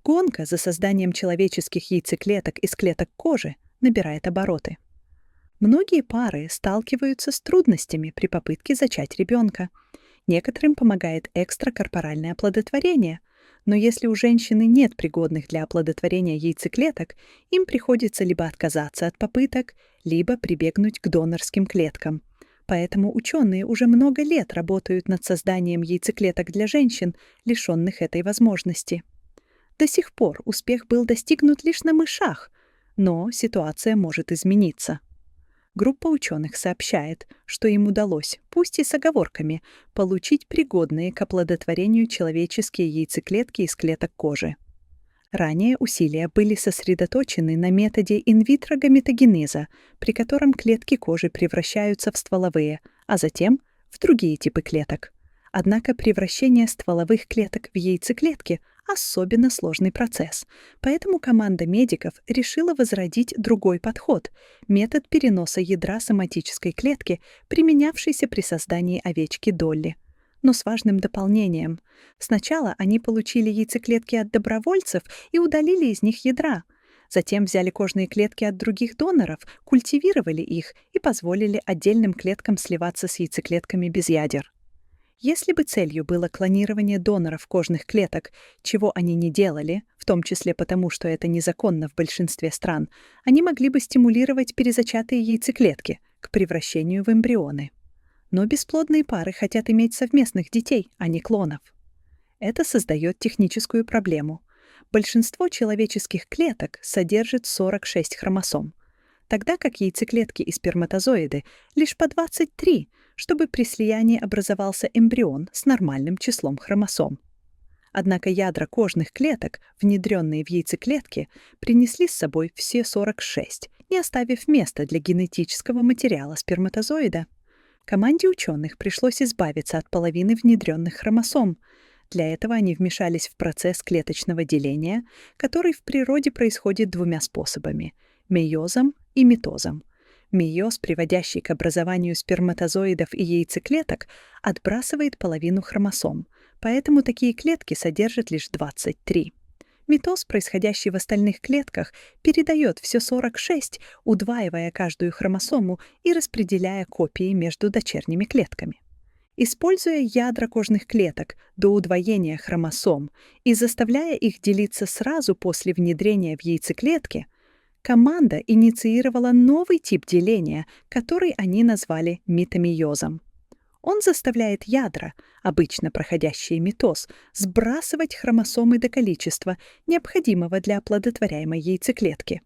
Гонка за созданием человеческих яйцеклеток из клеток кожи набирает обороты. Многие пары сталкиваются с трудностями при попытке зачать ребенка. Некоторым помогает экстракорпоральное оплодотворение, но если у женщины нет пригодных для оплодотворения яйцеклеток, им приходится либо отказаться от попыток, либо прибегнуть к донорским клеткам. Поэтому ученые уже много лет работают над созданием яйцеклеток для женщин, лишенных этой возможности. До сих пор успех был достигнут лишь на мышах, но ситуация может измениться. Группа ученых сообщает, что им удалось, пусть и с оговорками, получить пригодные к оплодотворению человеческие яйцеклетки из клеток кожи. Ранее усилия были сосредоточены на методе инвитро-гаметогенеза, при котором клетки кожи превращаются в стволовые, а затем в другие типы клеток. Однако превращение стволовых клеток в яйцеклетки – особенно сложный процесс, поэтому команда медиков решила возродить другой подход – метод переноса ядра соматической клетки, применявшийся при создании овечки Долли. Но с важным дополнением. Сначала они получили яйцеклетки от добровольцев и удалили из них ядра. Затем взяли кожные клетки от других доноров, культивировали их и позволили отдельным клеткам сливаться с яйцеклетками без ядер. Если бы целью было клонирование доноров кожных клеток, чего они не делали, в том числе потому, что это незаконно в большинстве стран, они могли бы стимулировать перезачатые яйцеклетки к превращению в эмбрионы. Но бесплодные пары хотят иметь совместных детей, а не клонов. Это создает техническую проблему. Большинство человеческих клеток содержит 46 хромосом, тогда как яйцеклетки и сперматозоиды лишь по 23, чтобы при слиянии образовался эмбрион с нормальным числом хромосом. Однако ядра кожных клеток, внедренные в яйцеклетки, принесли с собой все 46, не оставив места для генетического материала сперматозоида. Команде ученых пришлось избавиться от половины внедренных хромосом. Для этого они вмешались в процесс клеточного деления, который в природе происходит двумя способами – мейозом и митозом. Мейоз, приводящий к образованию сперматозоидов и яйцеклеток, отбрасывает половину хромосом, поэтому такие клетки содержат лишь 23. Митоз, происходящий в остальных клетках, передает все 46, удваивая каждую хромосому и распределяя копии между дочерними клетками. Используя ядра кожных клеток до удвоения хромосом и заставляя их делиться сразу после внедрения в яйцеклетки, команда инициировала новый тип деления, который они назвали митомейозом. Он заставляет ядра, обычно проходящие митоз, сбрасывать хромосомы до количества, необходимого для оплодотворяемой яйцеклетки.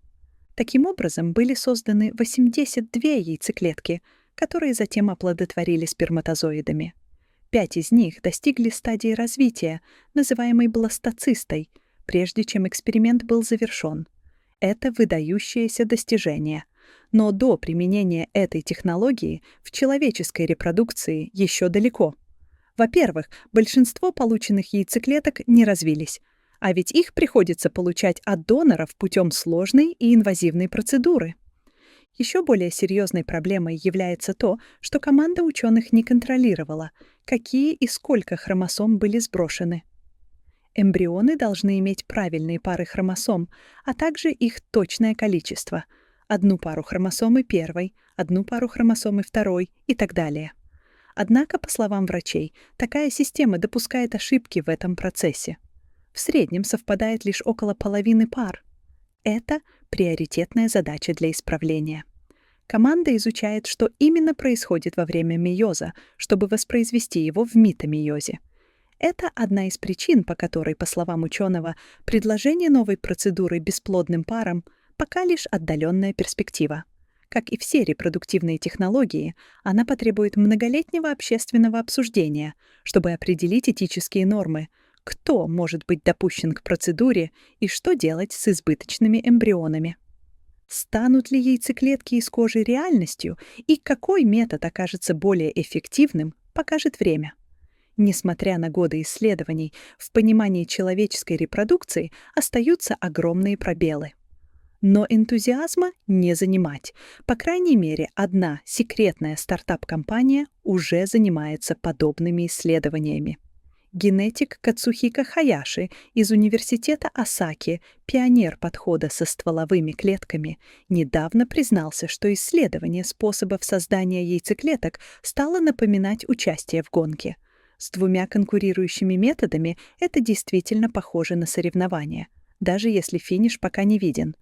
Таким образом, были созданы 82 яйцеклетки, которые затем оплодотворили сперматозоидами. 5 из них достигли стадии развития, называемой бластоцистой, прежде чем эксперимент был завершен. Это выдающееся достижение. Но до применения этой технологии в человеческой репродукции еще далеко. Во-первых, большинство полученных яйцеклеток не развились, а ведь их приходится получать от доноров путем сложной и инвазивной процедуры. Еще более серьезной проблемой является то, что команда ученых не контролировала, какие и сколько хромосом были сброшены. Эмбрионы должны иметь правильные пары хромосом, а также их точное количество – одну пару хромосомы первой, одну пару хромосомы второй и так далее. Однако, по словам врачей, такая система допускает ошибки в этом процессе. В среднем совпадает лишь около половины пар. Это приоритетная задача для исправления. Команда изучает, что именно происходит во время мейоза, чтобы воспроизвести его в митомейозе. Это одна из причин, по которой, по словам ученого, предложение новой процедуры бесплодным парам пока лишь отдаленная перспектива. Как и все репродуктивные технологии, она потребует многолетнего общественного обсуждения, чтобы определить этические нормы, кто может быть допущен к процедуре и что делать с избыточными эмбрионами. Станут ли яйцеклетки из кожи реальностью и какой метод окажется более эффективным, покажет время. Несмотря на годы исследований, в понимании человеческой репродукции остаются огромные пробелы. Но энтузиазма не занимать. По крайней мере, одна секретная стартап-компания уже занимается подобными исследованиями. Генетик Кацухика Хаяши из университета Осаки, пионер подхода со стволовыми клетками, недавно признался, что исследование способов создания яйцеклеток стало напоминать участие в гонке. С двумя конкурирующими методами это действительно похоже на соревнование, даже если финиш пока не виден.